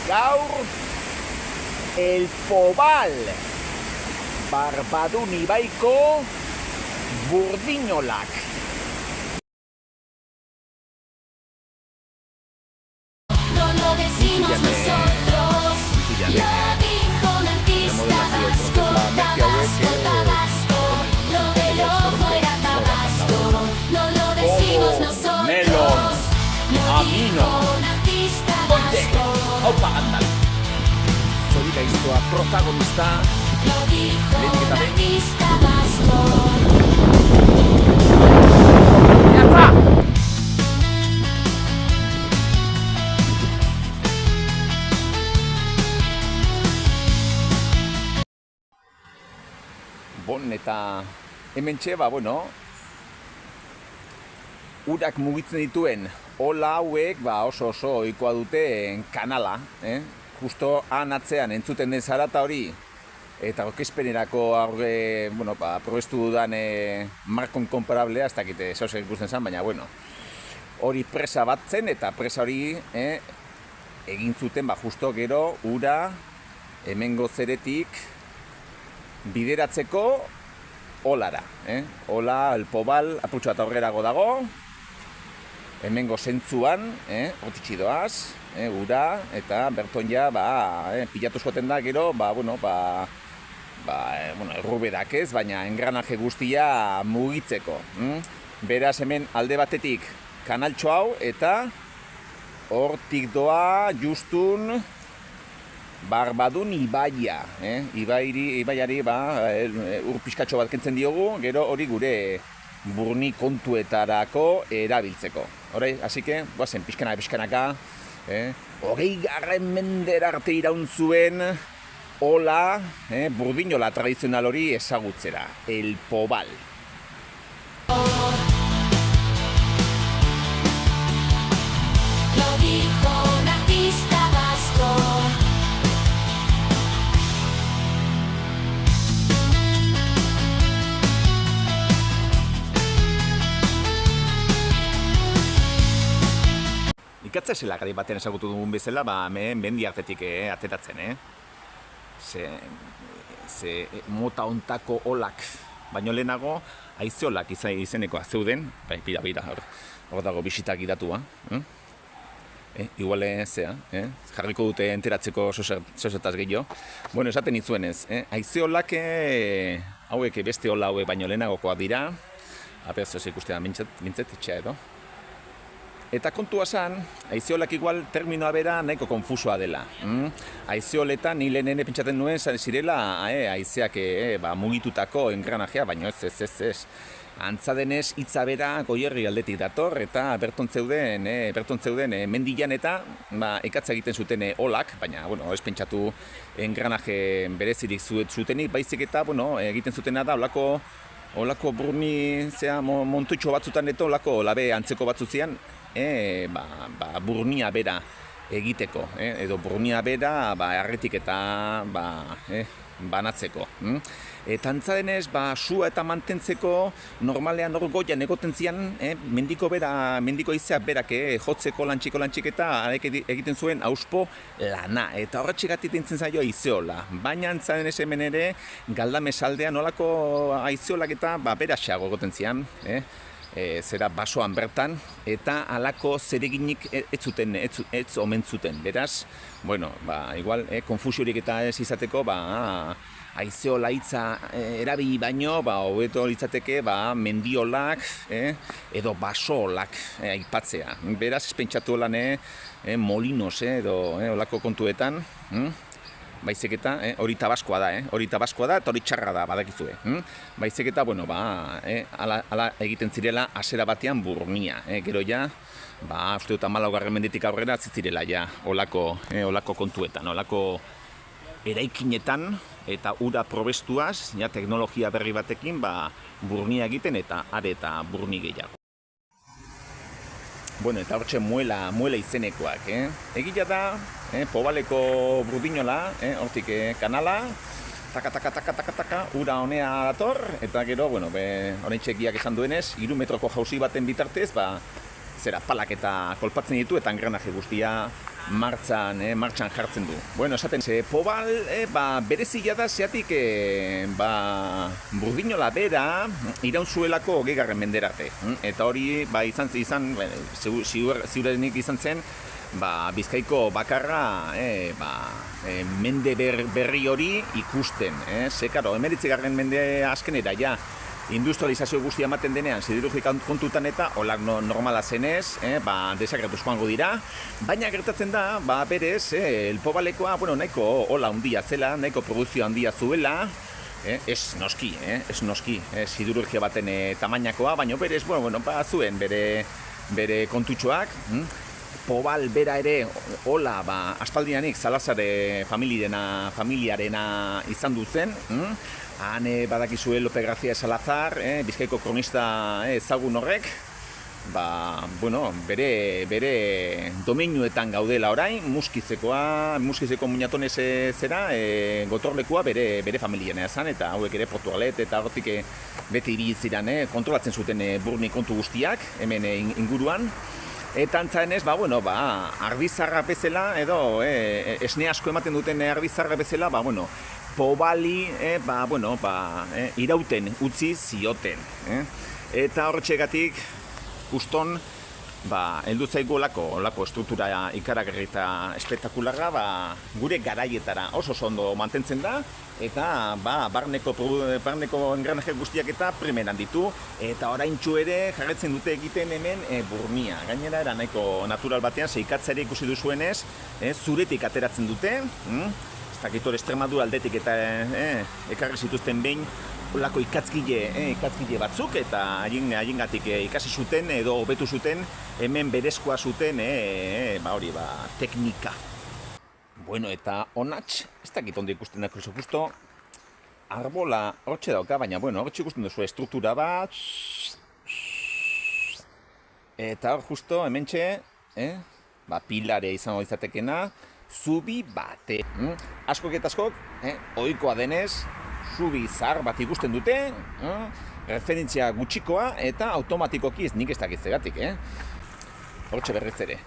Gaur, el Pobal, Barbadun ibaiko burdinolak. No lo decimos nosotros, lo dijo un artista vasco, Tabasco, Tabasco, lo del ojo era Tabasco, no lo decimos nosotros, melon, lo amino, dijo un artista vasco, Haupa, andal. Zorika iztoa protagonista. lo dijo un artista vasco. Yatza! Bon, eta hementxe, urak mugitzen dituen ola hauek oso ohikoa dute kanala, Justo han atzean entzuten den zarata hori eta aurkezpenerako probestu dudan markon konparablea, ez dakite zauzek ikusten zen, baina hori presa bat zen eta presa hori egin zuten justo gero ura hemengo zeretik bideratzeko olara. Ola, el Pobal, apurtxo bat aurrerago dago, hemengo zentzuan, otitxi doaz, ura, eta berton ja, pilatu joaten da gero, erruberak ez, baina engranaje guztia mugitzeko. Beraz hemen alde batetik kanaltxo hau, eta hortik doa justun Barbadun ibaia, ibaiari ur pixkatxo bat kentzen diogu, gero hori gure burni kontuetarako erabiltzeko. Horai, hasike, guazen pixkanaka, 20. mendera arte iraun zuen ola, burdinola tradizional hori ezagutzera, el Pobal. Lo dijo un artista vasco. Ikatza zela gari batean ezagutu dugun bezala, mendi hartetik ateratzen, Ze mota ontako olak, baino lehenago haizeolak izenekoa zeuden, bira, hor dago bisitak idatua. Igual jarriko dute enteratzeko zozetaz gehiago. Esaten itzuenez, haizeolak hauek beste ola hauek baino lehenagokoak dira, aperzoz ikustea mintzet itxea edo. Eta kontua zan, haizeolak igual terminoa bera nahiko konfusoa dela. Haizeoletan ni lehenen pentsatzen nuen zirela haizeak mugitutako engranajea, baina ez. Antza denez hitza bera Goierri aldetik dator eta berton zeuden mendian eta ekatza egiten zuten olak, baina ez pentsatu engranaje berezirik zutenik, baizik eta egiten zutena da olako burni montutxo batzutan eta olako labe antzeko batzutzean burnia bera egiteko, edo burnia bera herritik eta banatzeko. Eta antza denez, sua eta mantentzeko normalean hor goian egoten zian, mendiko haizeak berak jotzeko lantxik eta egiten zuen auspo lana. Eta horretxegatik dintzen zaio haizeola. Baina antza denez hemen ere, Galdames aldean olako haizeolak eta beraxeago egoten zian, zera basoan bertan, eta halako zereginik ez omen zuten. Beraz, igual, konfusiorik eta ez izateko, haizeola hitza erabili baino, hobeto litzateke mendiolak edo basoolak aipatzea. Beraz, ez pentsatu holan molinos edo olako kontuetan, baizik eta hori Tabaskoa da eta hori txarra da, badakizue. Baizik eta, ala egiten zirela hasiera batean burnia. Gero ja, uste dut 14. mendetik aurrera zitzirela ja olako kontuetan, olako eraikinetan eta ura probestuaz, teknologia berri batekin burnia egiten eta are eta burni gehiago. Eta hortxe muela izenekoak. Egia da, Pobaleko burdinola, hortik kanala, taka, ura honea dator, eta gero, oraintxe egiak esan duenez, 3 metroko jauzi baten bitartez, zera palak eta kolpatzen ditu eta engranaje guztia martxan jartzen du. Bueno, esaten, Pobal berezia da zeatik Burdinola bera iraun zuelako 20. menderarte. Eta hori ziurenik izan zen Bizkaiko bakarra mende berri hori ikusten. Ze, karo, 19. mende azkenera, ja, industrializazio guztia ematen denean, siderurgika kontutan eta holak normala zenez, desakretuz joango dira, baina gertatzen da, berez, el Pobalekoa, nahiko hola handia zela, nahiko produzio handia zuela, ez noski, siderurgia baten tamainakoa, baina berez, zuen bere kontutxoak. Pobal bera ere, hola, aspaldianik Salazar familiarena izan duzen. Han badakizue Lope García Salazar, Bizkaiko kronista ezagun horrek, bere domeinuetan gaudela orain, Muskizeko muñatonez zera, gotorlekua bere familiena ezan, eta hauek ere Portugalet eta hortik beti ibiliziran, kontrolatzen zuten Burni kontu guztiak, hemen inguruan. Eta antzaenez, arbizarra bezala, edo esne asko ematen duten arbizarra bezala, Pobali, irauten utzi zioten. Eta horretxegatik, uston, heldu zaigu olako estruktura ikaragarri eta espektakularra, gure garaietara oso ondo mantentzen da, eta barneko engranaje guztiak eta primeran ditu, eta oraintxu ere jarretzen dute egiten hemen Burnia. Gainera, era nahiko natural batean, zeikatzea ikusi duzuenez, zuretik ateratzen dute, ez dakit hor Extremadura aldetik eta ekarri zituzten behin, olako ikatzgile batzuk, eta haiengatik ikasi zuten edo hobetu zuten, hemen berezkoa zuten teknika. Bueno, eta honatx, ez dakit ondo ikusten dako justo, arbola hortxe dauka, baina hortxe ikusten duzu estruktura bat, eta hor justo hementxe, pilare izango izatekena, zubi bate. Askok eta askok, ohikoa denez, zubi zahar bat ikusten dute, referentzia gutxikoa eta automatikoki nik ez dakit zegatik, hortxe berrez ere.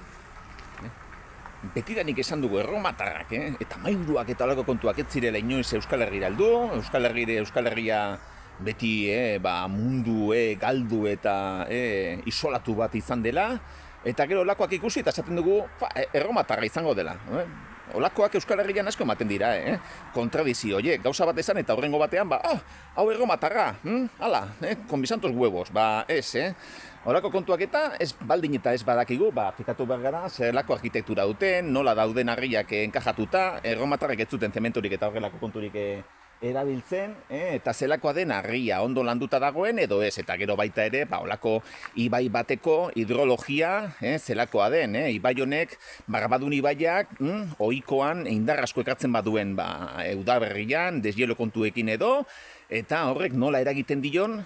Betidanik esan dugu erromatarrak, eta mairuak eta olako kontuak ez zirela inoiz Euskal Herrira heldu, Euskal Herria beti mundu galdu eta isolatu bat izan dela, eta gero olakoak ikusi eta esaten dugu erromatarra izango dela. Olakoak Euskal Herrian asko ematen dira, kontradizio, gauza bat esan eta horrengo batean, hau erromatarra, hala, con mis santos huevos, ez, Horako kontuak eta ez baldin eta ez badakigu, fikatu behar gara, zelako arkitektura duten, nola dauden harriak enkajatuta, erromatarrek ez zuten zementurik eta horrelako konturik erabiltzen, eta zelakoa den harria ondo landuta dagoen edo ez, eta gero baita ere, olako ibai bateko hidrologia, zelakoa den, ibai honek, Barbadun ibaiak, ohikoan indar asko ekartzen baduen, udaberrian, deshielo kontuekin edo, eta horrek nola eragiten dien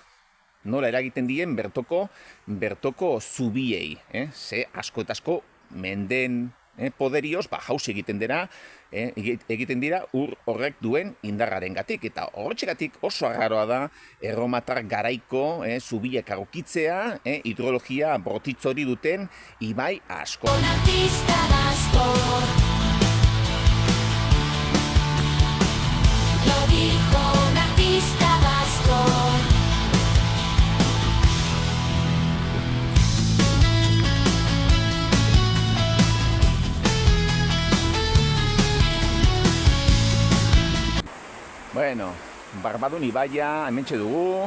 bertoko zubiei, ze asko eta asko menden poderioz, jauzi egiten dira ur horrek duen indarrarengatik, eta horretxegatik oso arraroa da erromatar garaiko zubiek agokitzea, hidrologia bortitzori duten ibai asko. Un artista vasco lo dijo un artista vasco. Bueno, Barbadun ibaia hementxe dugu,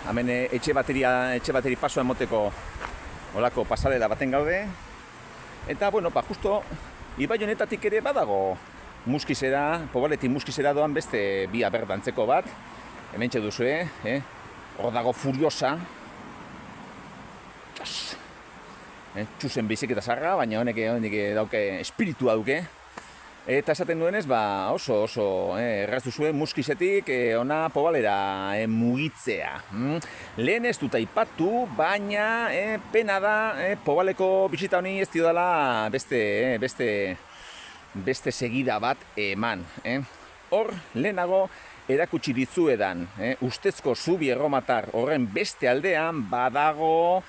hemen etxe bateri pasoa emoteko olako pasarela baten gaude, eta, justo ibai honetatik ere badago Muskizera, Pobaletik Muskizera doan beste bi aberdantzeko bat, hementxe duzue, hor dago Furiosa, txuzen biziketa zarra, baina honek dauke espiritua duke. Eta esaten duenez, oso erraz duzuen Muskizetik ona Pobalera mugitzea. Lehen ez dut aipatu, baina pena da Pobaleko bisita honi ez diodala beste segida bat eman. Hor, lehenago erakutsi dizuedan, ustezko zubi erromatar horren beste aldean badago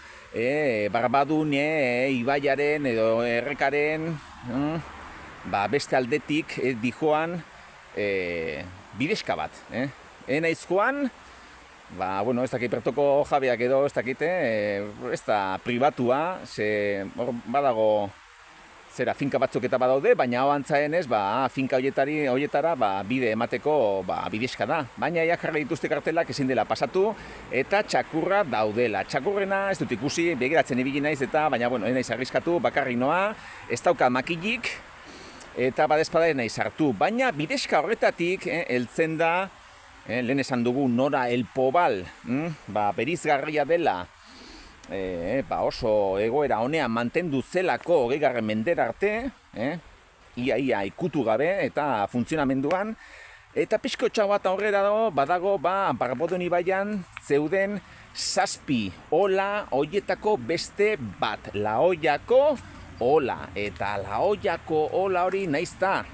Barbadun ibaiaren edo errekaren beste aldetik dijoan bidezka bat. Naiz joan, ez dakit bertoko jabeak edo ez dakite, ez da pribatua, hor badago finka batzuk eta badaude, baina hau antzaenez, finka horietara bide emateko bidezka da. Baina jarri dituzte kartelak ezin dela pasatu eta txakurra daudela. Txakurrena ez dut ikusi, begiratzen ibili naiz eta, baina ez naiz arriskatu, bakarrik noa, ez dauka makilik eta badezpada ez naiz hartu. Baina bidezka horretatik heltzen da, lehen esan dugu Nora El Pobal, berizgarria dela, oso egoera honean mantendu zelako 20. mendera arte, ia ikutu gabe eta funtzionamenduan, eta pixkotxo bat aurrera badago Barbadun ibaian zeuden 7 ola hoietako beste bat, Laoiako ola, eta Laoiako ola hori naizta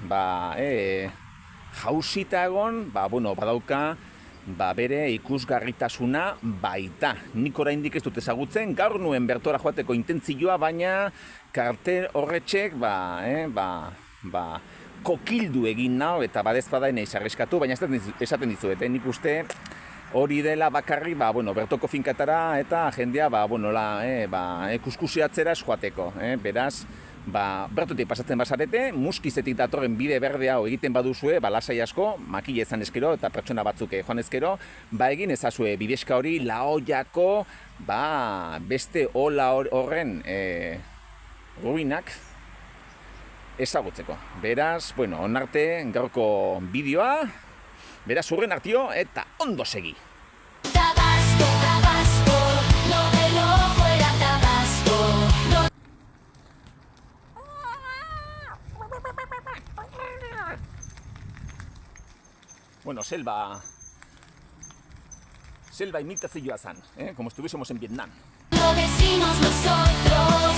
jausita egon, badauka bere ikusgarritasuna baita. Nik oraindik ez dut ezagutzen, gaur nuen bertora joateko intentzioa, baina kartel horretxek kokildu egin nau eta badezpada naiz arriskatu, baina esaten dizuet, nik uste hori dela bakarri bertoko finkatara eta jendea kuskusiatzera joateko. Beraz, bertotik pasatzen bazarete, muskizetik datorren bide berde hau egiten baduzue, lasai asko, makile ezan eskero eta pertsona batzuk joan ezkero, egin ezazue bidezka hori Laoiako beste ola horren ruinak ezagutzeko. Beraz, onarte gaurko bideoa, beraz urren artio eta ondo segi! Tabasco, Tabasco, lo del ojo era Tabasco. Selva imitazioa zan, como estuviésemos en Vietnam. Lo decimos nosotros,